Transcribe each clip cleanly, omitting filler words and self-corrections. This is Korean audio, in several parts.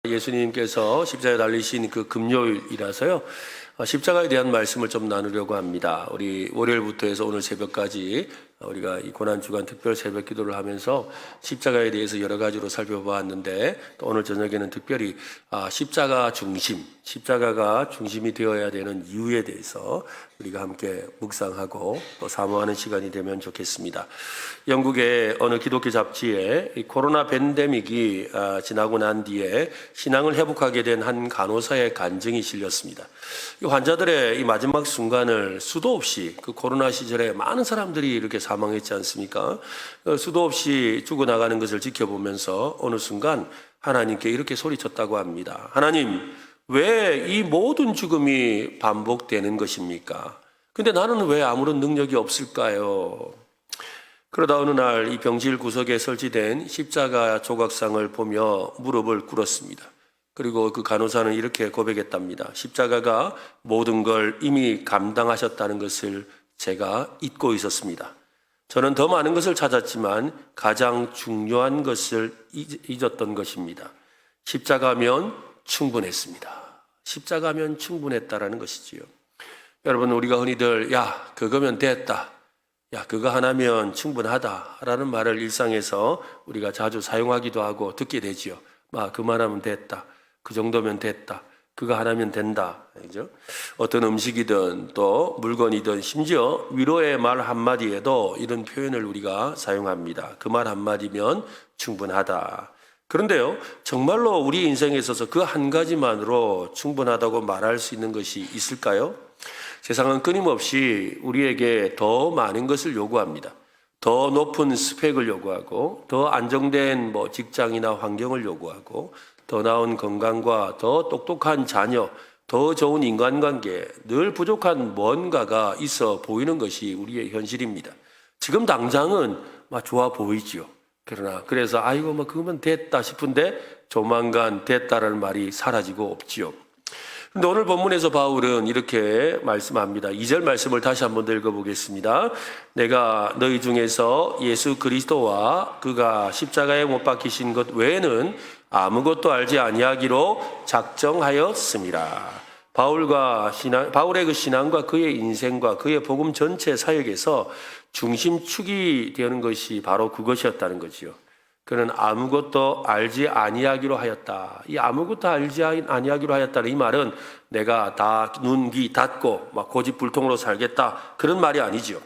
예수님께서 십자가에 달리신 그 금요일이라서요. 십자가에 대한 말씀을 좀 나누려고 합니다. 우리 월요일부터 해서 오늘 새벽까지 우리가 이 고난주간 특별 새벽 기도를 하면서 십자가에 대해서 여러 가지로 살펴보았는데, 또 오늘 저녁에는 특별히 십자가가 중심이 되어야 되는 이유에 대해서 우리가 함께 묵상하고 또 사모하는 시간이 되면 좋겠습니다. 영국의 어느 기독교 잡지에 이 코로나 팬데믹이 지나고 난 뒤에 신앙을 회복하게 된 한 간호사의 간증이 실렸습니다. 이 환자들의 이 마지막 순간을 수도 없이, 그 코로나 시절에 많은 사람들이 이렇게 사망했지 않습니까? 수도 없이 죽어나가는 것을 지켜보면서 어느 순간 하나님께 이렇게 소리쳤다고 합니다. 하나님, 왜 이 모든 죽음이 반복되는 것입니까? 근데 나는 왜 아무런 능력이 없을까요? 그러다 어느 날 이 병실 구석에 설치된 십자가 조각상을 보며 무릎을 꿇었습니다. 그리고 그 간호사는 이렇게 고백했답니다. 십자가가 모든 걸 이미 감당하셨다는 것을 제가 잊고 있었습니다. 저는 더 많은 것을 찾았지만 가장 중요한 것을 잊었던 것입니다. 십자가면 충분했습니다. 십자가면 충분했다라는 것이지요. 여러분, 우리가 흔히들 그거면 됐다, 그거 하나면 충분하다라는 말을 일상에서 우리가 자주 사용하기도 하고 듣게 되지요. 그만하면 됐다, 그 정도면 됐다, 그거 하나면 된다. 그죠? 어떤 음식이든 또 물건이든 심지어 위로의 말 한마디에도 이런 표현을 우리가 사용합니다. 그 말 한마디면 충분하다. 그런데요, 정말로 우리 인생에 있어서 그 한 가지만으로 충분하다고 말할 수 있는 것이 있을까요? 세상은 끊임없이 우리에게 더 많은 것을 요구합니다. 더 높은 스펙을 요구하고, 더 안정된 직장이나 환경을 요구하고, 더 나은 건강과 더 똑똑한 자녀, 더 좋은 인간관계, 늘 부족한 뭔가가 있어 보이는 것이 우리의 현실입니다. 지금 당장은 좋아 보이지요. 그래서 그거면 됐다 싶은데 조만간 됐다라는 말이 사라지고 없지요. 그런데 오늘 본문에서 바울은 이렇게 말씀합니다. 2절 말씀을 다시 한번 읽어보겠습니다. 내가 너희 중에서 예수 그리스도와 그가 십자가에 못 박히신 것 외에는 아무것도 알지 아니하기로 작정하였습니다. 바울의 그 신앙과 그의 인생과 그의 복음 전체 사역에서 중심축이 되는 것이 바로 그것이었다는 거지요. 그는 아무것도 알지 아니하기로 하였다. 이 아무것도 알지 아니하기로 하였다는 이 말은 내가 다 눈, 귀 닫고 고집불통으로 살겠다, 그런 말이 아니지요.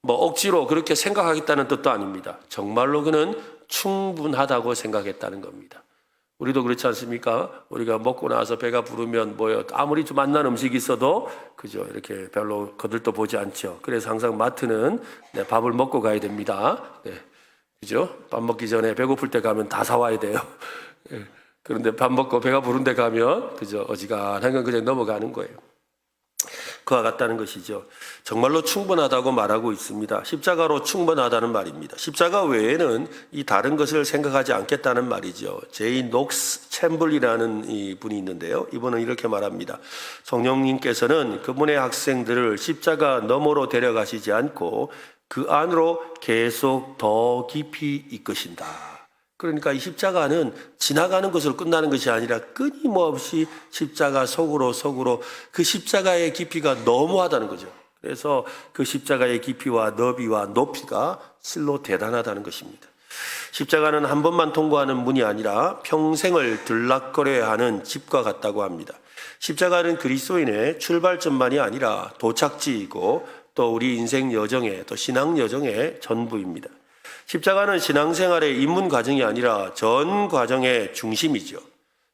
억지로 그렇게 생각하겠다는 뜻도 아닙니다. 정말로 그는 충분하다고 생각했다는 겁니다. 우리도 그렇지 않습니까? 우리가 먹고 나서 배가 부르면 아무리 좀 맛난 음식이 있어도 그죠, 이렇게 별로 거들떠 보지 않죠. 그래서 항상 마트는 밥을 먹고 가야 됩니다. 그죠? 밥 먹기 전에 배고플 때 가면 다 사와야 돼요. 그런데 밥 먹고 배가 부른 데 가면 그죠, 어지간한 건 그냥 넘어가는 거예요. 그와 같다는 것이죠. 정말로 충분하다고 말하고 있습니다. 십자가로 충분하다는 말입니다. 십자가 외에는 이 다른 것을 생각하지 않겠다는 말이죠. 제이 녹스 챔블이라는 이 분이 있는데요. 이분은 이렇게 말합니다. 성령님께서는 그분의 학생들을 십자가 너머로 데려가시지 않고 그 안으로 계속 더 깊이 이끄신다. 그러니까 이 십자가는 지나가는 것으로 끝나는 것이 아니라 끊임없이 십자가 속으로 그 십자가의 깊이가 너무하다는 거죠. 그래서 그 십자가의 깊이와 너비와 높이가 실로 대단하다는 것입니다. 십자가는 한 번만 통과하는 문이 아니라 평생을 들락거려야 하는 집과 같다고 합니다. 십자가는 그리스도인의 출발점만이 아니라 도착지이고 또 우리 인생 여정의, 또 신앙 여정의 전부입니다. 십자가는 신앙생활의 입문 과정이 아니라 전 과정의 중심이죠.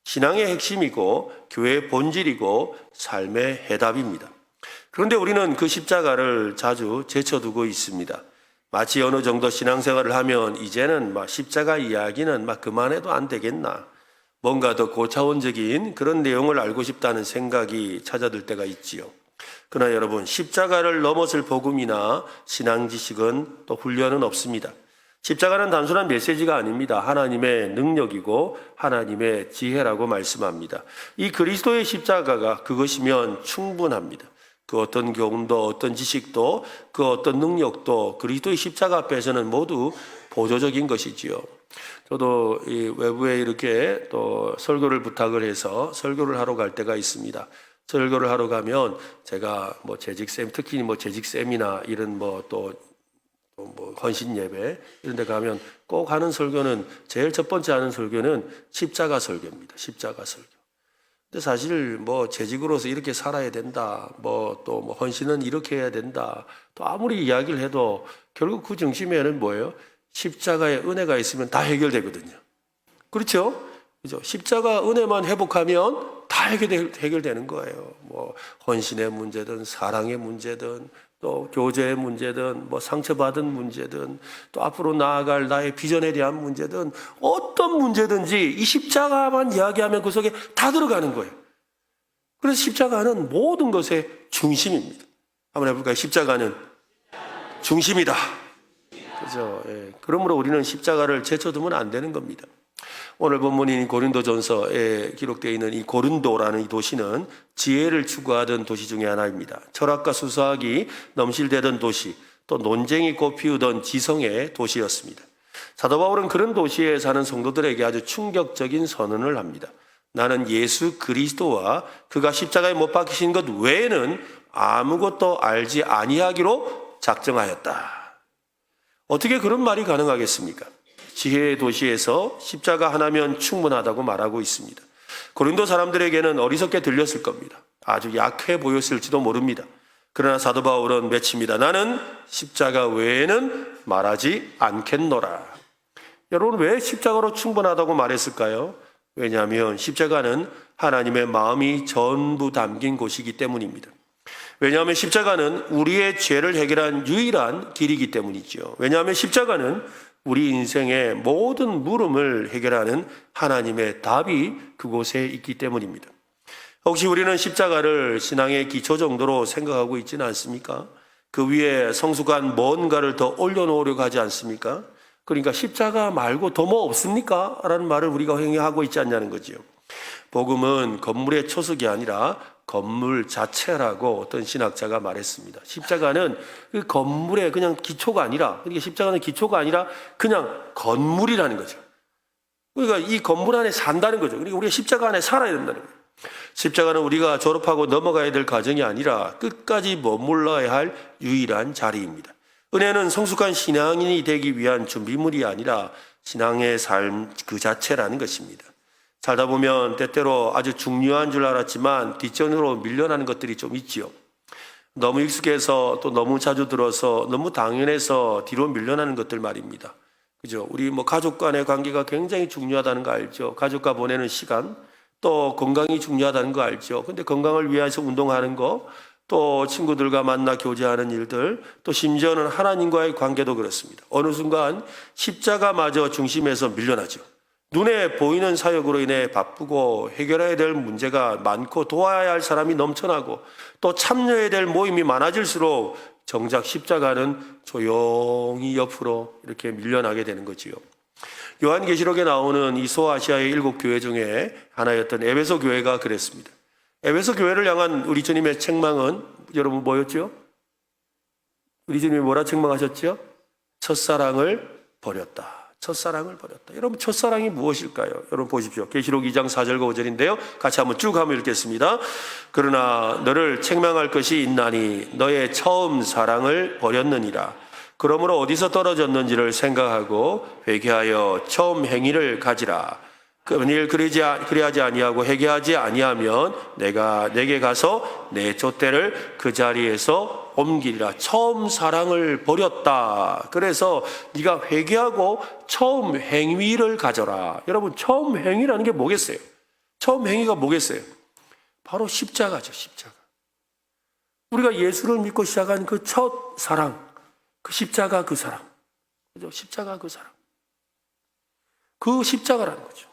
신앙의 핵심이고 교회의 본질이고 삶의 해답입니다. 그런데 우리는 그 십자가를 자주 제쳐두고 있습니다. 마치 어느 정도 신앙생활을 하면 이제는 십자가 이야기는 그만해도 안 되겠나, 뭔가 더 고차원적인 그런 내용을 알고 싶다는 생각이 찾아들 때가 있지요. 그러나 여러분, 십자가를 넘어설 복음이나 신앙 지식은 또 훈련은 없습니다. 십자가는 단순한 메시지가 아닙니다. 하나님의 능력이고 하나님의 지혜라고 말씀합니다. 이 그리스도의 십자가가 그것이면 충분합니다. 그 어떤 교훈도, 어떤 지식도, 그 어떤 능력도 그리스도의 십자가 앞에서는 모두 보조적인 것이지요. 저도 이 외부에 이렇게 또 설교를 부탁을 해서 설교를 하러 갈 때가 있습니다. 설교를 하러 가면 제가 뭐 재직쌤, 특히 뭐 재직쌤이나 이런 뭐 헌신 예배 이런 데 가면 꼭 하는 설교는 제일 첫 번째 하는 설교는 십자가 설교입니다. 십자가 설교. 근데 사실 뭐 재직으로서 이렇게 살아야 된다. 뭐 또 뭐 헌신은 이렇게 해야 된다. 또 아무리 이야기를 해도 결국 그 중심에는 뭐예요? 십자가의 은혜가 있으면 다 해결되거든요. 그렇죠? 그죠? 십자가 은혜만 회복하면 다 해결되는 거예요. 뭐 헌신의 문제든 사랑의 문제든 또 교제의 문제든 뭐 상처받은 문제든 또 앞으로 나아갈 나의 비전에 대한 문제든 어떤 문제든지 이 십자가만 이야기하면 그 속에 다 들어가는 거예요. 그래서 십자가는 모든 것의 중심입니다. 한번 해볼까요? 십자가는 중심이다. 그죠? 예. 그러므로 우리는 십자가를 제쳐두면 안 되는 겁니다. 오늘 본문인 고린도전서에 기록되어 있는 이 고린도라는 이 도시는 지혜를 추구하던 도시 중에 하나입니다. 철학과 수사학이 넘실대던 도시, 또 논쟁이 꽃피우던 지성의 도시였습니다. 사도 바울은 그런 도시에 사는 성도들에게 아주 충격적인 선언을 합니다. 나는 예수 그리스도와 그가 십자가에 못 박히신 것 외에는 아무것도 알지 아니하기로 작정하였다. 어떻게 그런 말이 가능하겠습니까? 지혜의 도시에서 십자가 하나면 충분하다고 말하고 있습니다. 고린도 사람들에게는 어리석게 들렸을 겁니다. 아주 약해 보였을지도 모릅니다. 그러나 사도 바울은 외칩니다. 나는 십자가 외에는 말하지 않겠노라. 여러분, 왜 십자가로 충분하다고 말했을까요? 왜냐하면 십자가는 하나님의 마음이 전부 담긴 곳이기 때문입니다. 왜냐하면 십자가는 우리의 죄를 해결한 유일한 길이기 때문이죠. 왜냐하면 십자가는 우리 인생의 모든 물음을 해결하는 하나님의 답이 그곳에 있기 때문입니다. 혹시 우리는 십자가를 신앙의 기초 정도로 생각하고 있지는 않습니까? 그 위에 성숙한 뭔가를 더 올려놓으려고 하지 않습니까? 그러니까 십자가 말고 더 뭐 없습니까? 라는 말을 우리가 행하고 있지 않냐는 거죠. 복음은 건물의 초석이 아니라 건물 자체라고 어떤 신학자가 말했습니다. 십자가는 그 건물의 그냥 기초가 아니라, 그러니까 십자가는 기초가 아니라 그냥 건물이라는 거죠. 그러니까 이 건물 안에 산다는 거죠. 그러니까 우리가 십자가 안에 살아야 된다는 거예요. 십자가는 우리가 졸업하고 넘어가야 될 과정이 아니라 끝까지 머물러야 할 유일한 자리입니다. 은혜는 성숙한 신앙인이 되기 위한 준비물이 아니라 신앙의 삶 그 자체라는 것입니다. 살다 보면 때때로 아주 중요한 줄 알았지만 뒷전으로 밀려나는 것들이 좀 있지요. 너무 익숙해서 또 너무 자주 들어서 너무 당연해서 뒤로 밀려나는 것들 말입니다. 그죠? 우리 뭐 가족 간의 관계가 굉장히 중요하다는 거 알죠? 가족과 보내는 시간, 또 건강이 중요하다는 거 알죠? 근데 건강을 위해서 운동하는 거, 또 친구들과 만나 교제하는 일들, 또 심지어는 하나님과의 관계도 그렇습니다. 어느 순간 십자가마저 중심에서 밀려나죠. 눈에 보이는 사역으로 인해 바쁘고 해결해야 될 문제가 많고 도와야 할 사람이 넘쳐나고 또 참여해야 될 모임이 많아질수록 정작 십자가는 조용히 옆으로 이렇게 밀려나게 되는 거지요. 요한계시록에 나오는 이 소아시아의 7교회 중에 하나였던 에베소 교회가 그랬습니다. 에베소 교회를 향한 우리 주님의 책망은 여러분 뭐였죠? 우리 주님이 뭐라 책망하셨죠? 첫사랑을 버렸다. 첫사랑을 버렸다. 여러분 첫사랑이 무엇일까요? 여러분 보십시오. 계시록 2장 4절과 5절인데요. 같이 한번 쭉 한번 읽겠습니다. 그러나 너를 책망할 것이 있나니 너의 처음 사랑을 버렸느니라. 그러므로 어디서 떨어졌는지를 생각하고 회개하여 처음 행위를 가지라. 만일 그리하지 아니하고 회개하지 아니하면 내가 내게 가서 내 촛대를 그 자리에서 옮기리라. 처음 사랑을 버렸다. 그래서 네가 회개하고 처음 행위를 가져라. 여러분 처음 행위라는 게 뭐겠어요? 처음 행위가 뭐겠어요? 바로 십자가죠. 십자가. 우리가 예수를 믿고 시작한 그 첫 사랑, 그 십자가 그 사랑, 그죠? 십자가 그 사랑, 그 십자가라는 거죠.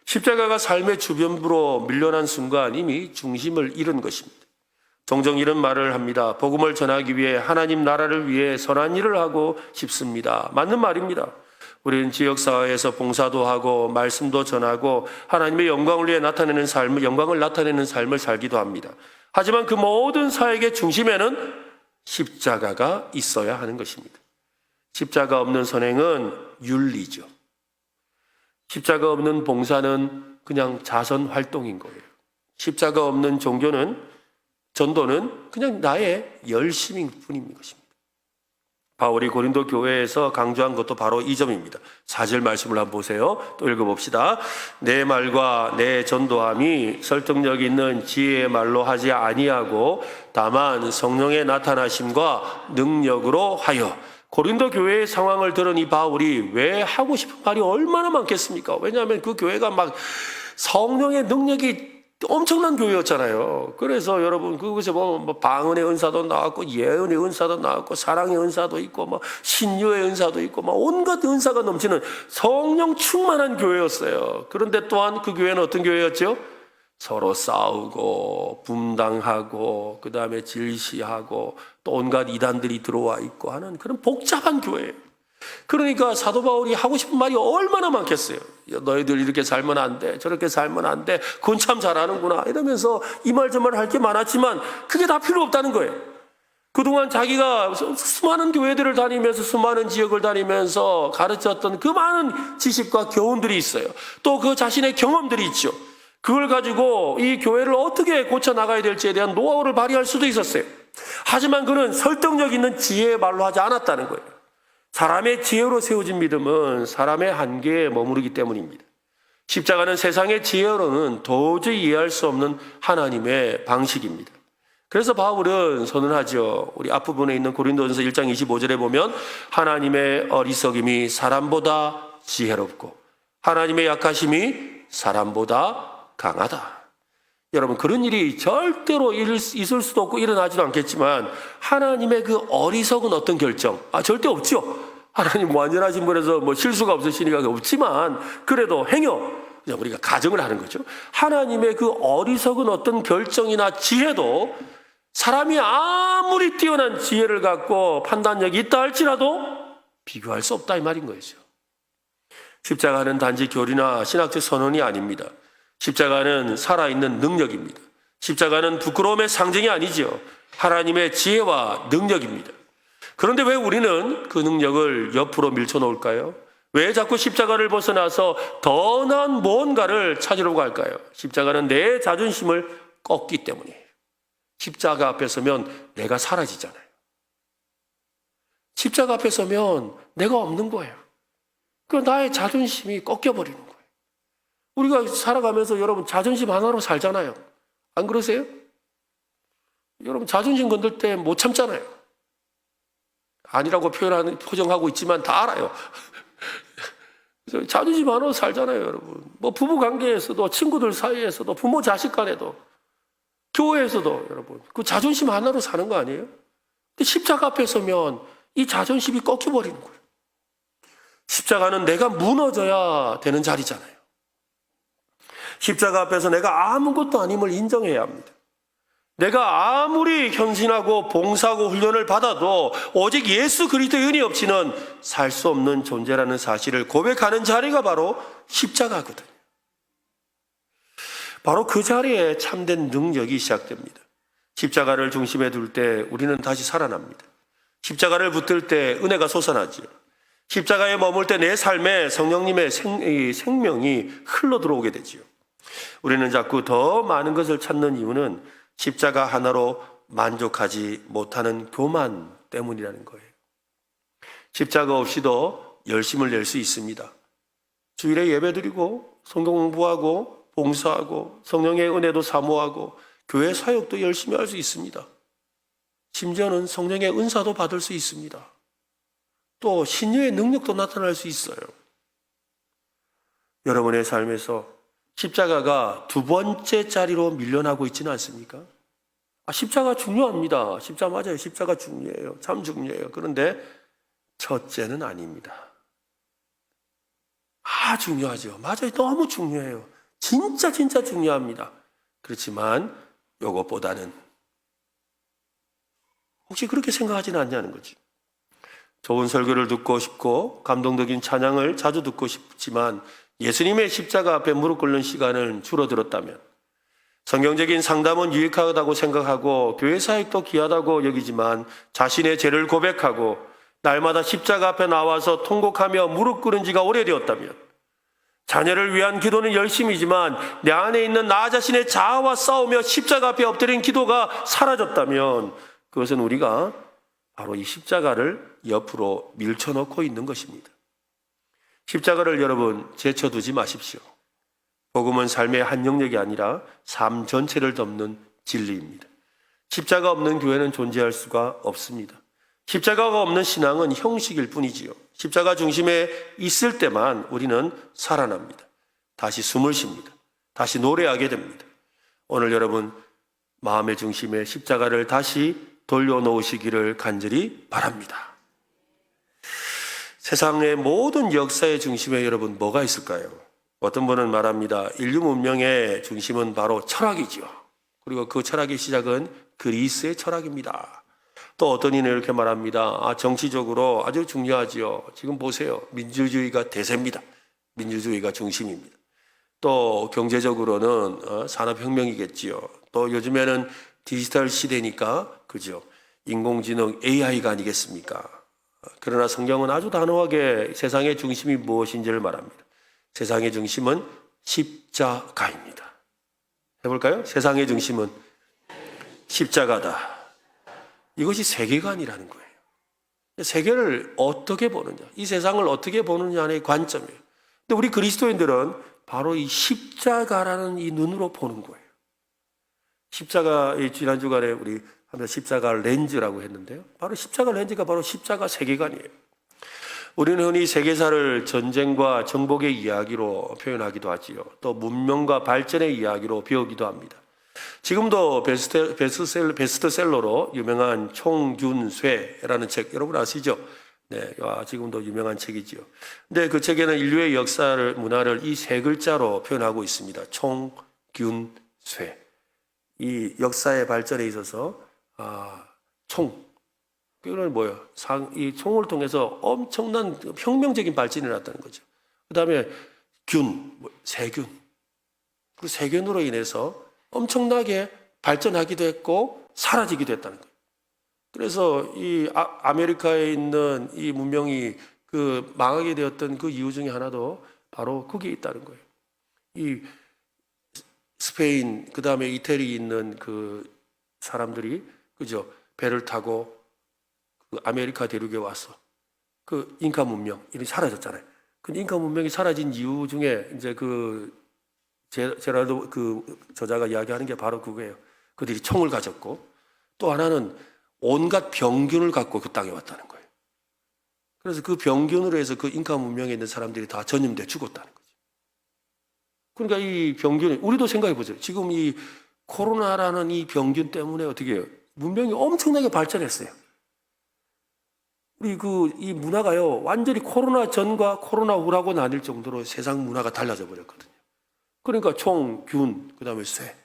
십자가가 삶의 주변부로 밀려난 순간 이미 중심을 잃은 것입니다. 종종 이런 말을 합니다. 복음을 전하기 위해 하나님 나라를 위해 선한 일을 하고 싶습니다. 맞는 말입니다. 우리는 지역사회에서 봉사도 하고 말씀도 전하고 하나님의 영광을 위해 영광을 나타내는 삶을 살기도 합니다. 하지만 그 모든 사역의 중심에는 십자가가 있어야 하는 것입니다. 십자가 없는 선행은 윤리죠. 십자가 없는 봉사는 그냥 자선 활동인 거예요. 십자가 없는 종교는, 전도는 그냥 나의 열심인 뿐인 것입니다. 바울이 고린도 교회에서 강조한 것도 바로 이 점입니다. 4절 말씀을 한번 보세요. 또 읽어봅시다. 내 말과 내 전도함이 설득력 있는 지혜의 말로 하지 아니하고 다만 성령의 나타나심과 능력으로 하여. 고린도 교회의 상황을 들은 이 바울이 왜 하고 싶은 말이 얼마나 많겠습니까? 왜냐하면 그 교회가 막 성령의 능력이 엄청난 교회였잖아요. 그래서 여러분 그곳에 보면 뭐 방언의 은사도 나왔고 예언의 은사도 나왔고 사랑의 은사도 있고 뭐 신유의 은사도 있고 막 온갖 은사가 넘치는 성령 충만한 교회였어요. 그런데 또한 그 교회는 어떤 교회였죠? 서로 싸우고 분당하고 그 다음에 질시하고 또 온갖 이단들이 들어와 있고 하는 그런 복잡한 교회예요. 그러니까 사도 바울이 하고 싶은 말이 얼마나 많겠어요. 너희들 이렇게 살면 안 돼, 저렇게 살면 안 돼, 그건 참 잘하는구나 이러면서 이 말 저 말 할 게 많았지만 그게 다 필요 없다는 거예요. 그동안 자기가 수많은 교회들을 다니면서 수많은 지역을 다니면서 가르쳤던 그 많은 지식과 교훈들이 있어요. 또 그 자신의 경험들이 있죠. 그걸 가지고 이 교회를 어떻게 고쳐나가야 될지에 대한 노하우를 발휘할 수도 있었어요. 하지만 그는 설득력 있는 지혜의 말로 하지 않았다는 거예요. 사람의 지혜로 세워진 믿음은 사람의 한계에 머무르기 때문입니다. 십자가는 세상의 지혜로는 도저히 이해할 수 없는 하나님의 방식입니다. 그래서 바울은 선언하죠. 우리 앞부분에 있는 고린도전서 1장 25절에 보면 하나님의 어리석임이 사람보다 지혜롭고 하나님의 약하심이 사람보다 강하다. 여러분 그런 일이 절대로 있을 수도 없고 일어나지도 않겠지만 하나님의 그 어리석은 어떤 결정 절대 없죠. 하나님 완전하신 분에서 뭐 실수가 없으시니까 없지만 그래도 행여 우리가 가정을 하는 거죠. 하나님의 그 어리석은 어떤 결정이나 지혜도 사람이 아무리 뛰어난 지혜를 갖고 판단력이 있다 할지라도 비교할 수 없다 이 말인 거죠. 십자가는 단지 교리나 신학적 선언이 아닙니다. 십자가는 살아있는 능력입니다. 십자가는 부끄러움의 상징이 아니죠. 하나님의 지혜와 능력입니다. 그런데 왜 우리는 그 능력을 옆으로 밀쳐놓을까요? 왜 자꾸 십자가를 벗어나서 더 나은 뭔가를 찾으려고 할까요? 십자가는 내 자존심을 꺾기 때문이에요. 십자가 앞에 서면 내가 사라지잖아요. 십자가 앞에 서면 내가 없는 거예요. 그 나의 자존심이 꺾여버리는 거예요. 우리가 살아가면서 여러분 자존심 하나로 살잖아요. 안 그러세요? 여러분 자존심 건들 때 못 참잖아요. 아니라고 표정하고 있지만 다 알아요. 그래서 자존심 하나로 살잖아요, 여러분. 뭐 부부 관계에서도 친구들 사이에서도 부모 자식 간에도 교회에서도 여러분 그 자존심 하나로 사는 거 아니에요? 근데 십자가 앞에 서면 이 자존심이 꺾여버리는 거예요. 십자가는 내가 무너져야 되는 자리잖아요. 십자가 앞에서 내가 아무것도 아님을 인정해야 합니다. 내가 아무리 헌신하고 봉사하고 훈련을 받아도 오직 예수 그리스도의 은혜 없이는 살 수 없는 존재라는 사실을 고백하는 자리가 바로 십자가거든요. 바로 그 자리에 참된 능력이 시작됩니다. 십자가를 중심에 둘 때 우리는 다시 살아납니다. 십자가를 붙들 때 은혜가 솟아나죠. 십자가에 머물 때 내 삶에 성령님의 생명이 흘러 들어오게 되지요. 우리는 자꾸 더 많은 것을 찾는 이유는 십자가 하나로 만족하지 못하는 교만 때문이라는 거예요. 십자가 없이도 열심을 낼 수 있습니다. 주일에 예배드리고 성경 공부하고 봉사하고 성령의 은혜도 사모하고 교회 사역도 열심히 할 수 있습니다. 심지어는 성령의 은사도 받을 수 있습니다. 또 신유의 능력도 나타날 수 있어요. 여러분의 삶에서 십자가가 두 번째 자리로 밀려나고 있지는 않습니까? 십자가 중요합니다. 십자가 맞아요. 십자가 중요해요. 참 중요해요. 그런데 첫째는 아닙니다. 중요하죠. 맞아요. 너무 중요해요. 진짜 중요합니다. 그렇지만 이것보다는 혹시 그렇게 생각하지는 않냐는 거지. 좋은 설교를 듣고 싶고 감동적인 찬양을 자주 듣고 싶지만 예수님의 십자가 앞에 무릎 꿇는 시간은 줄어들었다면, 성경적인 상담은 유익하다고 생각하고 교회 사역도 귀하다고 여기지만 자신의 죄를 고백하고 날마다 십자가 앞에 나와서 통곡하며 무릎 꿇은 지가 오래되었다면, 자녀를 위한 기도는 열심이지만 내 안에 있는 나 자신의 자아와 싸우며 십자가 앞에 엎드린 기도가 사라졌다면 그것은 우리가 바로 이 십자가를 옆으로 밀쳐놓고 있는 것입니다. 십자가를 여러분 제쳐두지 마십시오. 복음은 삶의 한 영역이 아니라 삶 전체를 덮는 진리입니다. 십자가 없는 교회는 존재할 수가 없습니다. 십자가가 없는 신앙은 형식일 뿐이지요. 십자가 중심에 있을 때만 우리는 살아납니다. 다시 숨을 쉽니다. 다시 노래하게 됩니다. 오늘 여러분 마음의 중심에 십자가를 다시 돌려놓으시기를 간절히 바랍니다. 세상의 모든 역사의 중심에 여러분 뭐가 있을까요? 어떤 분은 말합니다. 인류 문명의 중심은 바로 철학이죠. 그리고 그 철학의 시작은 그리스의 철학입니다. 또 어떤 이는 이렇게 말합니다. 정치적으로 아주 중요하지요. 지금 보세요. 민주주의가 대세입니다. 민주주의가 중심입니다. 또 경제적으로는 산업혁명이겠지요. 또 요즘에는 디지털 시대니까 그죠. 인공지능 AI가 아니겠습니까? 그러나 성경은 아주 단호하게 세상의 중심이 무엇인지를 말합니다. 세상의 중심은 십자가입니다. 해볼까요? 세상의 중심은 십자가다. 이것이 세계관이라는 거예요. 세계를 어떻게 보느냐, 이 세상을 어떻게 보느냐의 관점이에요. 근데 우리 그리스도인들은 바로 이 십자가라는 이 눈으로 보는 거예요. 십자가, 지난 주간에 우리 하면 십자가 렌즈라고 했는데요. 바로 십자가 렌즈가 바로 십자가 세계관이에요. 우리는 흔히 세계사를 전쟁과 정복의 이야기로 표현하기도 하지요. 또 문명과 발전의 이야기로 배우기도 합니다. 지금도 베스트셀러로 유명한 총균쇠라는 책 여러분 아시죠? 네, 지금도 유명한 책이지요. 근데 그 책에는 인류의 역사를 문화를 이 세 글자로 표현하고 있습니다. 총균쇠. 이 역사의 발전에 있어서 그거는 뭐예요? 이 총을 통해서 엄청난 혁명적인 발전이 났다는 거죠. 그 다음에 세균. 그 세균으로 인해서 엄청나게 발전하기도 했고 사라지기도 했다는 거예요. 그래서 이 아메리카에 있는 이 문명이 그 망하게 되었던 그 이유 중에 하나도 바로 거기에 있다는 거예요. 이 스페인 그 다음에 이태리에 있는 그 사람들이 그죠 배를 타고 그 아메리카 대륙에 와서 그 잉카 문명이 사라졌잖아요. 근데 잉카 문명이 사라진 이유 중에 이제 그 제라르도 그 저자가 이야기하는 게 바로 그거예요. 그들이 총을 가졌고 또 하나는 온갖 병균을 갖고 그 땅에 왔다는 거예요. 그래서 그 병균으로 해서 그 잉카 문명에 있는 사람들이 다 전염돼 죽었다는 거죠. 그러니까 이 병균, 우리도 생각해 보세요. 지금 이 코로나라는 이 병균 때문에 어떻게 해요? 문명이 엄청나게 발전했어요. 우리 이 문화가요, 완전히 코로나 전과 코로나 후라고 나뉠 정도로 세상 문화가 달라져 버렸거든요. 그러니까 총, 균, 그 다음에 쇠.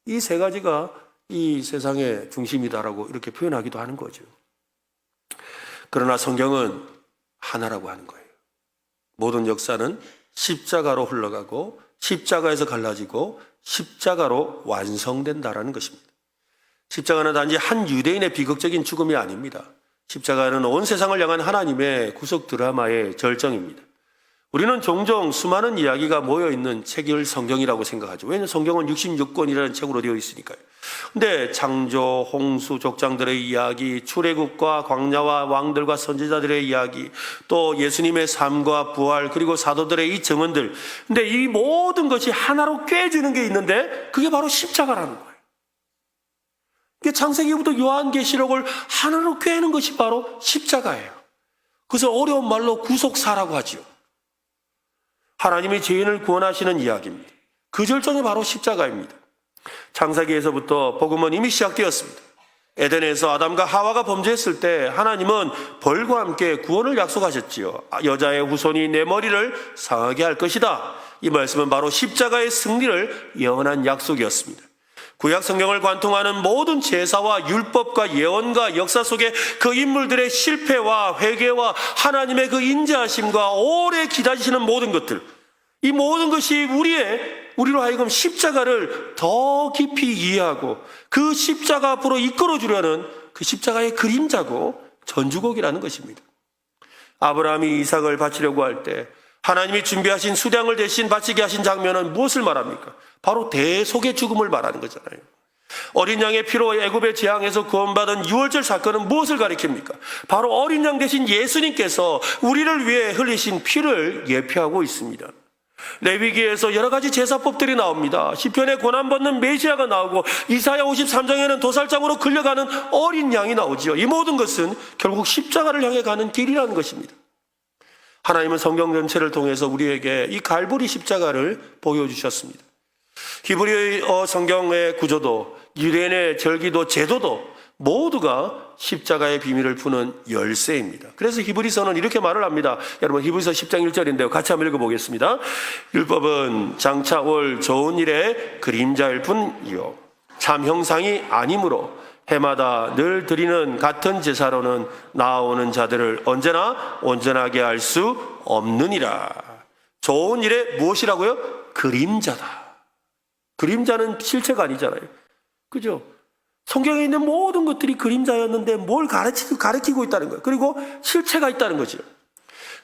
이 세 가지가 이 세상의 중심이다라고 이렇게 표현하기도 하는 거죠. 그러나 성경은 하나라고 하는 거예요. 모든 역사는 십자가로 흘러가고 십자가에서 갈라지고 십자가로 완성된다라는 것입니다. 십자가는 단지 한 유대인의 비극적인 죽음이 아닙니다. 십자가는 온 세상을 향한 하나님의 구속 드라마의 절정입니다. 우리는 종종 수많은 이야기가 모여있는 책을 성경이라고 생각하죠. 왜냐하면 성경은 66권이라는 책으로 되어 있으니까요. 근데 창조, 홍수, 족장들의 이야기, 출애굽과 광야와 왕들과 선지자들의 이야기, 또 예수님의 삶과 부활, 그리고 사도들의 이 증언들. 근데 이 모든 것이 하나로 꿰어지는 게 있는데 그게 바로 십자가라는 거예요. 이게 창세기부터 요한계시록을 하나로 꿰는 것이 바로 십자가예요. 그래서 어려운 말로 구속사라고 하죠. 하나님이 죄인을 구원하시는 이야기입니다. 그 절정이 바로 십자가입니다. 창세기에서부터 복음은 이미 시작되었습니다. 에덴에서 아담과 하와가 범죄했을 때 하나님은 벌과 함께 구원을 약속하셨지요. 여자의 후손이 내 머리를 상하게 할 것이다. 이 말씀은 바로 십자가의 승리를 예언한 약속이었습니다. 구약 성경을 관통하는 모든 제사와 율법과 예언과 역사 속에 그 인물들의 실패와 회개와 하나님의 그 인자하심과 오래 기다리시는 모든 것들, 이 모든 것이 우리로 하여금 십자가를 더 깊이 이해하고 그 십자가 앞으로 이끌어주려는 그 십자가의 그림자고 전주곡이라는 것입니다. 아브라함이 이삭을 바치려고 할 때 하나님이 준비하신 수량을 대신 바치게 하신 장면은 무엇을 말합니까? 바로 대속의 죽음을 말하는 거잖아요. 어린 양의 피로 애굽의 재앙에서 구원받은 유월절 사건은 무엇을 가리킵니까? 바로 어린 양 대신 예수님께서 우리를 위해 흘리신 피를 예표하고 있습니다. 레위기에서 여러 가지 제사법들이 나옵니다. 시편에 고난받는 메시아가 나오고 이사야 53장에는 도살장으로 끌려가는 어린 양이 나오지요. 이 모든 것은 결국 십자가를 향해 가는 길이라는 것입니다. 하나님은 성경 전체를 통해서 우리에게 이 갈보리 십자가를 보여주셨습니다. 히브리어 성경의 구조도 유대인의 절기도 제도도 모두가 십자가의 비밀을 푸는 열쇠입니다. 그래서 히브리서는 이렇게 말을 합니다. 여러분 히브리서 10장 1절인데요. 같이 한번 읽어보겠습니다. 율법은 장차 올 좋은 일의 그림자일 뿐이요 참 형상이 아니므로 해마다 늘 드리는 같은 제사로는 나아오는 자들을 언제나 온전하게 할 수 없느니라. 좋은 일의 무엇이라고요? 그림자다. 그림자는 실체가 아니잖아요. 그죠? 성경에 있는 모든 것들이 그림자였는데 뭘 가르치고 있다는 거예요. 그리고 실체가 있다는 거죠.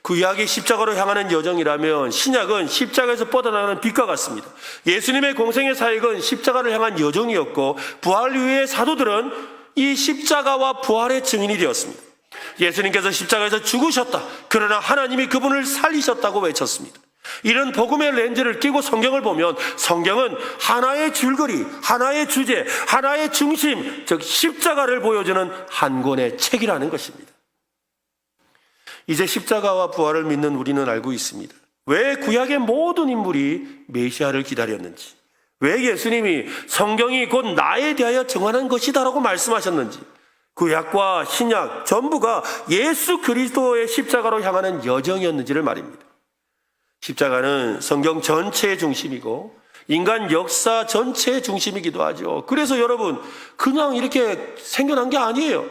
구약이 십자가로 향하는 여정이라면 신약은 십자가에서 뻗어나가는 빛과 같습니다. 예수님의 공생의 사역은 십자가를 향한 여정이었고 부활 이후의 사도들은 이 십자가와 부활의 증인이 되었습니다. 예수님께서 십자가에서 죽으셨다. 그러나 하나님이 그분을 살리셨다고 외쳤습니다. 이런 복음의 렌즈를 끼고 성경을 보면 성경은 하나의 줄거리, 하나의 주제, 하나의 중심, 즉 십자가를 보여주는 한 권의 책이라는 것입니다. 이제 십자가와 부활을 믿는 우리는 알고 있습니다. 왜 구약의 모든 인물이 메시아를 기다렸는지, 왜 예수님이 성경이 곧 나에 대하여 정하는 것이다라고 말씀하셨는지, 구약과 신약 전부가 예수 그리스도의 십자가로 향하는 여정이었는지를 말입니다. 십자가는 성경 전체의 중심이고 인간 역사 전체의 중심이기도 하죠. 그래서 여러분 그냥 이렇게 생겨난 게 아니에요.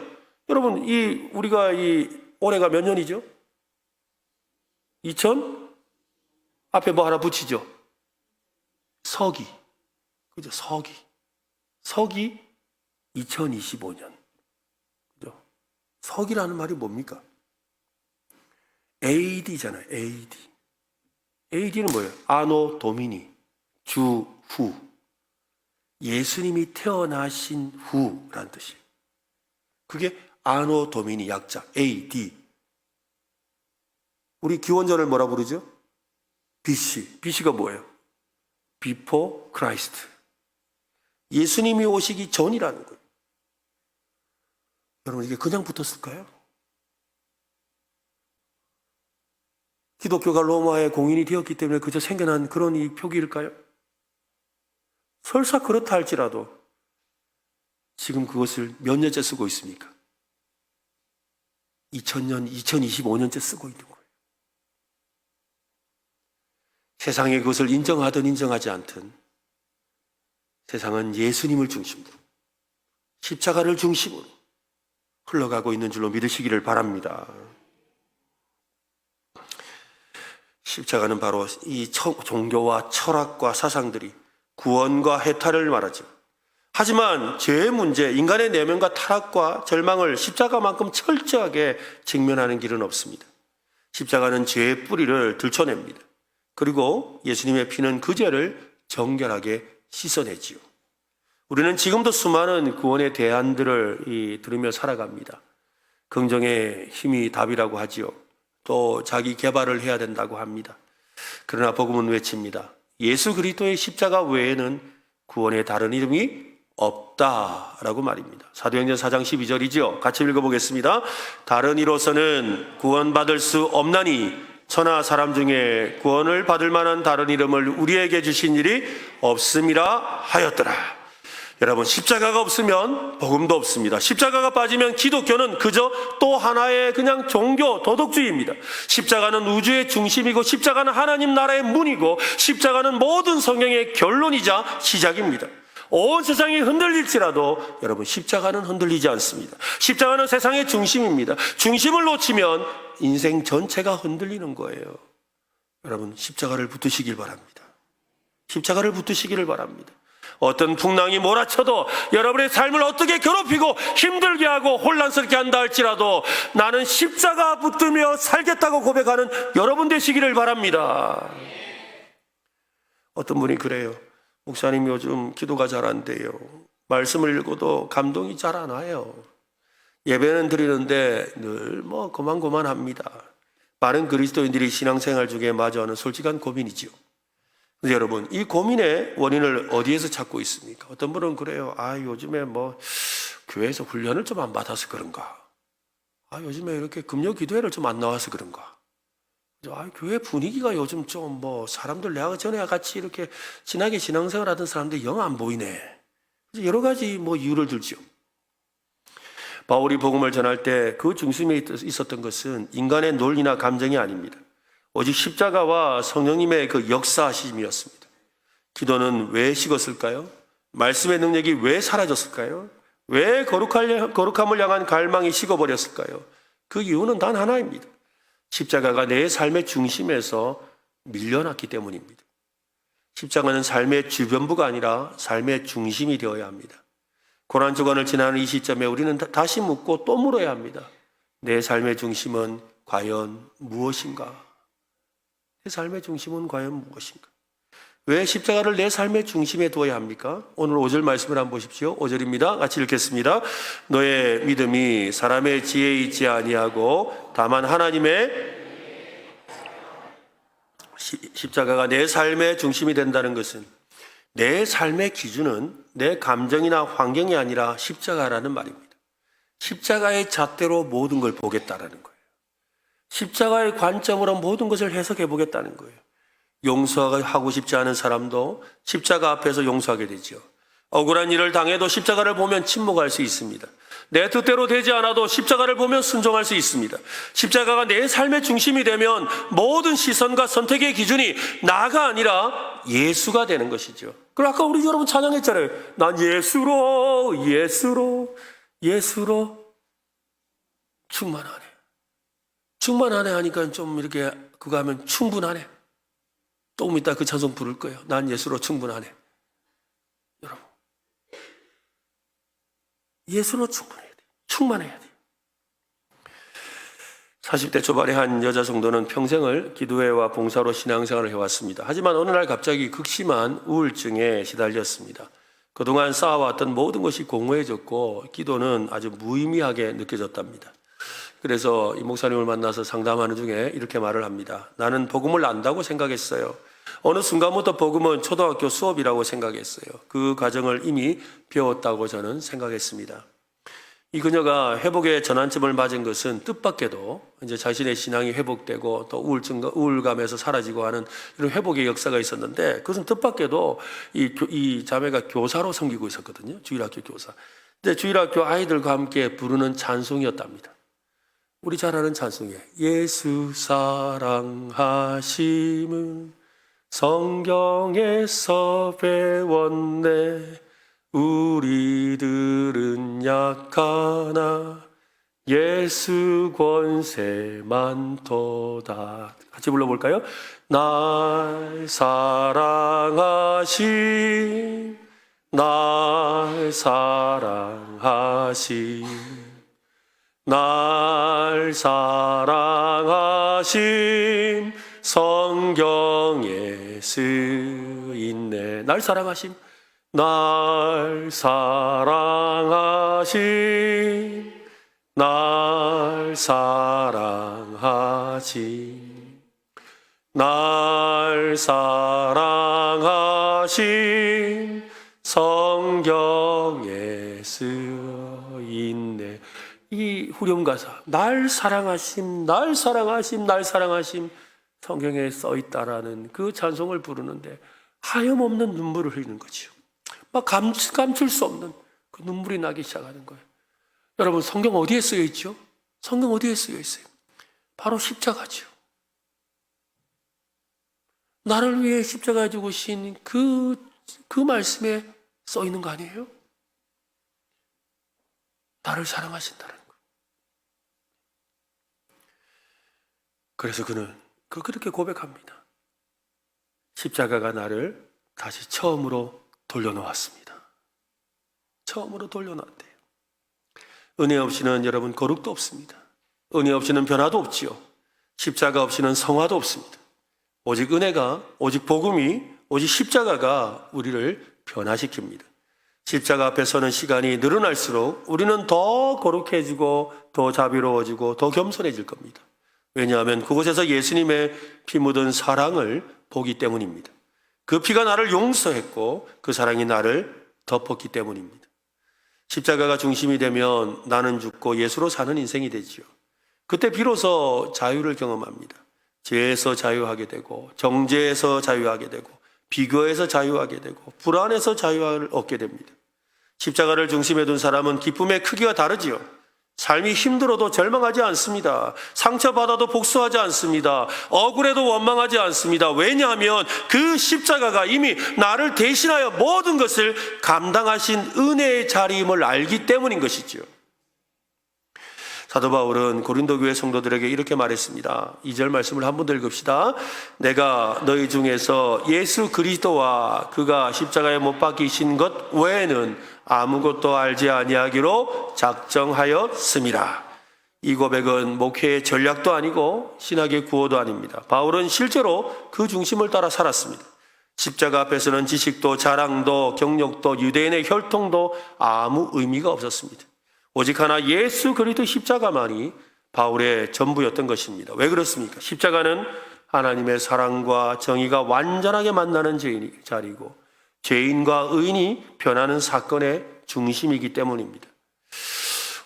여러분 우리가 올해가 몇 년이죠? 2000? 앞에 뭐 하나 붙이죠? 서기. 그죠? 서기 2025년. 그죠? 서기라는 말이 뭡니까? AD잖아요. AD는 뭐예요? 아노 도미니, 주 후. 예수님이 태어나신 후라는 뜻이에요. 그게 아노 도미니 약자 AD. 우리 기원전을 뭐라 부르죠? BC. BC가 뭐예요? Before Christ. 예수님이 오시기 전이라는 거예요. 여러분 이게 그냥 붙었을까요? 기독교가 로마의 공인이 되었기 때문에 그저 생겨난 그런 이 표기일까요? 설사 그렇다 할지라도 지금 그것을 몇 년째 쓰고 있습니까? 2000년, 2025년째 쓰고 있는 거예요. 세상이 그것을 인정하든 인정하지 않든 세상은 예수님을 중심으로 십자가를 중심으로 흘러가고 있는 줄로 믿으시기를 바랍니다. 십자가는 바로 이 종교와 철학과 사상들이 구원과 해탈을 말하죠. 하지만 죄의 문제, 인간의 내면과 타락과 절망을 십자가만큼 철저하게 직면하는 길은 없습니다. 십자가는 죄의 뿌리를 들춰냅니다. 그리고 예수님의 피는 그 죄를 정결하게 씻어내지요. 우리는 지금도 수많은 구원의 대안들을 들으며 살아갑니다. 긍정의 힘이 답이라고 하지요. 또 자기 개발을 해야 된다고 합니다. 그러나 복음은 외칩니다. 예수 그리스도의 십자가 외에는 구원의 다른 이름이 없다라고 말입니다. 사도행전 4장 12절이죠. 같이 읽어보겠습니다. 다른 이로서는 구원받을 수 없나니 천하 사람 중에 구원을 받을 만한 다른 이름을 우리에게 주신 일이 없음이라 하였더라. 여러분 십자가가 없으면 복음도 없습니다. 십자가가 빠지면 기독교는 그저 또 하나의 그냥 종교 도덕주의입니다. 십자가는 우주의 중심이고 십자가는 하나님 나라의 문이고 십자가는 모든 성경의 결론이자 시작입니다. 온 세상이 흔들릴지라도 여러분 십자가는 흔들리지 않습니다. 십자가는 세상의 중심입니다. 중심을 놓치면 인생 전체가 흔들리는 거예요. 여러분 십자가를 붙드시길 바랍니다. 십자가를 붙드시기를 바랍니다. 어떤 풍랑이 몰아쳐도 여러분의 삶을 어떻게 괴롭히고 힘들게 하고 혼란스럽게 한다 할지라도 나는 십자가 붙들며 살겠다고 고백하는 여러분 되시기를 바랍니다. 어떤 분이 그래요. 목사님 요즘 기도가 잘 안 돼요. 말씀을 읽어도 감동이 잘 안 와요. 예배는 드리는데 늘 고만고만합니다. 많은 그리스도인들이 신앙생활 중에 마주하는 솔직한 고민이지요. 근데 여러분, 이 고민의 원인을 어디에서 찾고 있습니까? 어떤 분은 그래요. 요즘에 교회에서 훈련을 좀 안 받아서 그런가? 요즘에 이렇게 금요 기도회를 좀 안 나와서 그런가? 교회 분위기가 요즘 좀 사람들 내가 전에 같이 이렇게 진하게 신앙생활 하던 사람들이 영 안 보이네. 여러 가지 이유를 들죠. 바울이 복음을 전할 때 그 중심에 있었던 것은 인간의 논리나 감정이 아닙니다. 오직 십자가와 성령님의 그 역사하심이었습니다. 기도는 왜 식었을까요? 말씀의 능력이 왜 사라졌을까요? 왜 거룩함을 향한 갈망이 식어버렸을까요? 그 이유는 단 하나입니다. 십자가가 내 삶의 중심에서 밀려났기 때문입니다. 십자가는 삶의 주변부가 아니라 삶의 중심이 되어야 합니다. 고난주간을 지나는 이 시점에 우리는 다시 묻고 또 물어야 합니다. 내 삶의 중심은 과연 무엇인가? 내 삶의 중심은 과연 무엇인가? 왜 십자가를 내 삶의 중심에 두어야 합니까? 오늘 5절 말씀을 한번 보십시오. 5절입니다. 같이 읽겠습니다. 너의 믿음이 사람의 지혜에 있지 아니하고 다만 하나님의 십자가가 내 삶의 중심이 된다는 것은 내 삶의 기준은 내 감정이나 환경이 아니라 십자가라는 말입니다. 십자가의 잣대로 모든 걸 보겠다라는 거예요. 십자가의 관점으로 모든 것을 해석해 보겠다는 거예요. 용서하고 싶지 않은 사람도 십자가 앞에서 용서하게 되죠. 억울한 일을 당해도 십자가를 보면 침묵할 수 있습니다. 내 뜻대로 되지 않아도 십자가를 보면 순종할 수 있습니다. 십자가가 내 삶의 중심이 되면 모든 시선과 선택의 기준이 나가 아니라 예수가 되는 것이죠. 그리고 아까 우리 여러분 찬양했잖아요. 난 예수로 충만하네. 충만하네 하니까 좀 이렇게 그거 하면 충분하네. 조금 이따 그 찬송 부를 거예요. 난 예수로 충분하네. 여러분, 예수로 충분해야 돼. 충만해야 돼. 40대 초반의 한 여자 정도는 평생을 기도회와 봉사로 신앙생활을 해왔습니다. 하지만 어느 날 갑자기 극심한 우울증에 시달렸습니다. 그동안 쌓아왔던 모든 것이 공허해졌고 기도는 아주 무의미하게 느껴졌답니다. 그래서 이 목사님을 만나서 상담하는 중에 이렇게 말을 합니다. 나는 복음을 안다고 생각했어요. 어느 순간부터 복음은 초등학교 수업이라고 생각했어요. 그 과정을 이미 배웠다고 저는 생각했습니다. 이 그녀가 회복의 전환점을 맞은 것은 뜻밖에도 이제 자신의 신앙이 회복되고 또 우울감에서 사라지고 하는 이런 회복의 역사가 있었는데 그것은 뜻밖에도 이 자매가 교사로 섬기고 있었거든요. 주일학교 교사. 근데 주일학교 아이들과 함께 부르는 찬송이었답니다. 우리 잘 아는 찬송이에요. 예수 사랑하심은 성경에서 배웠네. 우리들은 약하나 예수 권세 많도다. 같이 불러볼까요? 날 사랑하심 날 사랑하심 성경에 쓰있네. 날 사랑하심 날 사랑하심 날 사랑하심 성경에 쓰있네. 이 후렴가사 날 사랑하심 성경에 써있다라는 그 찬송을 부르는데 하염없는 눈물을 흘리는 거죠. 막 감출 수 없는 그 눈물이 나기 시작하는 거예요. 여러분, 성경 어디에 쓰여 있죠? 성경 어디에 쓰여 있어요? 바로 십자가죠. 나를 위해 십자가에 죽으신 그 말씀에 써 있는 거 아니에요? 나를 사랑하신다는 거. 그래서 그는 그렇게 고백합니다. 십자가가 나를 다시 처음으로 돌려놓았습니다. 처음으로 돌려놨대요. 은혜 없이는 여러분 거룩도 없습니다. 은혜 없이는 변화도 없지요. 십자가 없이는 성화도 없습니다. 오직 은혜가, 오직 복음이, 오직 십자가가 우리를 변화시킵니다. 십자가 앞에 서는 시간이 늘어날수록 우리는 더 거룩해지고 더 자비로워지고 더 겸손해질 겁니다. 왜냐하면 그곳에서 예수님의 피 묻은 사랑을 보기 때문입니다. 그 피가 나를 용서했고 그 사랑이 나를 덮었기 때문입니다. 십자가가 중심이 되면 나는 죽고 예수로 사는 인생이 되지요. 그때 비로소 자유를 경험합니다. 죄에서 자유하게 되고 정죄에서 자유하게 되고 비교에서 자유하게 되고 불안에서 자유를 얻게 됩니다. 십자가를 중심에 둔 사람은 기쁨의 크기가 다르지요. 삶이 힘들어도 절망하지 않습니다. 상처받아도 복수하지 않습니다. 억울해도 원망하지 않습니다. 왜냐하면 그 십자가가 이미 나를 대신하여 모든 것을 감당하신 은혜의 자리임을 알기 때문인 것이지요. 사도 바울은 고린도 교회 성도들에게 이렇게 말했습니다. 2절 말씀을 한 번 더 읽읍시다. 내가 너희 중에서 예수 그리스도와 그가 십자가에 못 박히신 것 외에는 아무것도 알지 아니하기로 작정하였음이라. 이 고백은 목회의 전략도 아니고 신학의 구호도 아닙니다. 바울은 실제로 그 중심을 따라 살았습니다. 십자가 앞에서는 지식도 자랑도 경력도 유대인의 혈통도 아무 의미가 없었습니다. 오직 하나 예수 그리스도 십자가만이 바울의 전부였던 것입니다. 왜 그렇습니까? 십자가는 하나님의 사랑과 정의가 완전하게 만나는 자리이고 죄인과 의인이 변하는 사건의 중심이기 때문입니다.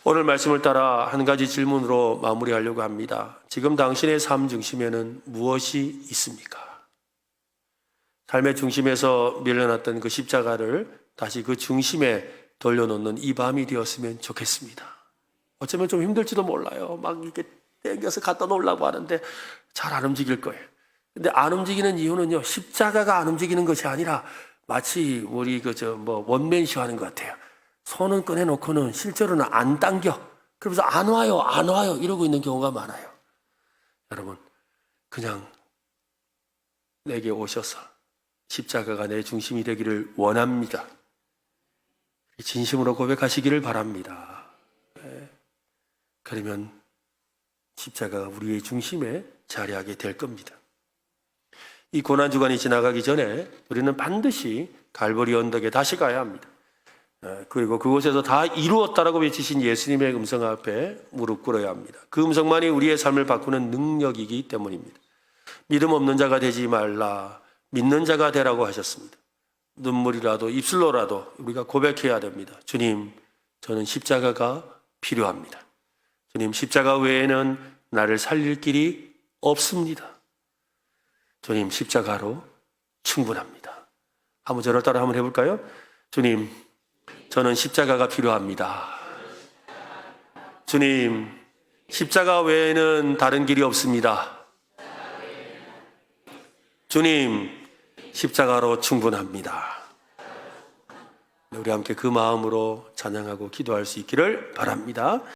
오늘 말씀을 따라 한 가지 질문으로 마무리하려고 합니다. 지금 당신의 삶 중심에는 무엇이 있습니까? 삶의 중심에서 밀려났던 그 십자가를 다시 그 중심에 돌려놓는 이 밤이 되었으면 좋겠습니다. 어쩌면 좀 힘들지도 몰라요. 막 이렇게 땡겨서 갖다 놓으려고 하는데 잘 안 움직일 거예요. 근데 안 움직이는 이유는요, 십자가가 안 움직이는 것이 아니라 마치 우리 원맨쇼 하는 것 같아요. 손은 꺼내놓고는 실제로는 안 당겨. 그러면서 안 와요 이러고 있는 경우가 많아요. 여러분, 그냥 내게 오셔서 십자가가 내 중심이 되기를 원합니다. 진심으로 고백하시기를 바랍니다. 그러면 십자가가 우리의 중심에 자리하게 될 겁니다. 이 고난주간이 지나가기 전에 우리는 반드시 갈보리 언덕에 다시 가야 합니다. 그리고 그곳에서 다 이루었다라고 외치신 예수님의 음성 앞에 무릎 꿇어야 합니다. 그 음성만이 우리의 삶을 바꾸는 능력이기 때문입니다. 믿음 없는 자가 되지 말라, 믿는 자가 되라고 하셨습니다. 눈물이라도 입술로라도 우리가 고백해야 됩니다. 주님, 저는 십자가가 필요합니다. 주님, 십자가 외에는 나를 살릴 길이 없습니다. 주님, 십자가로 충분합니다. 한번 저를 따라 한번 해볼까요? 주님, 저는 십자가가 필요합니다. 주님, 십자가 외에는 다른 길이 없습니다. 주님, 십자가로 충분합니다. 우리 함께 그 마음으로 찬양하고 기도할 수 있기를 바랍니다.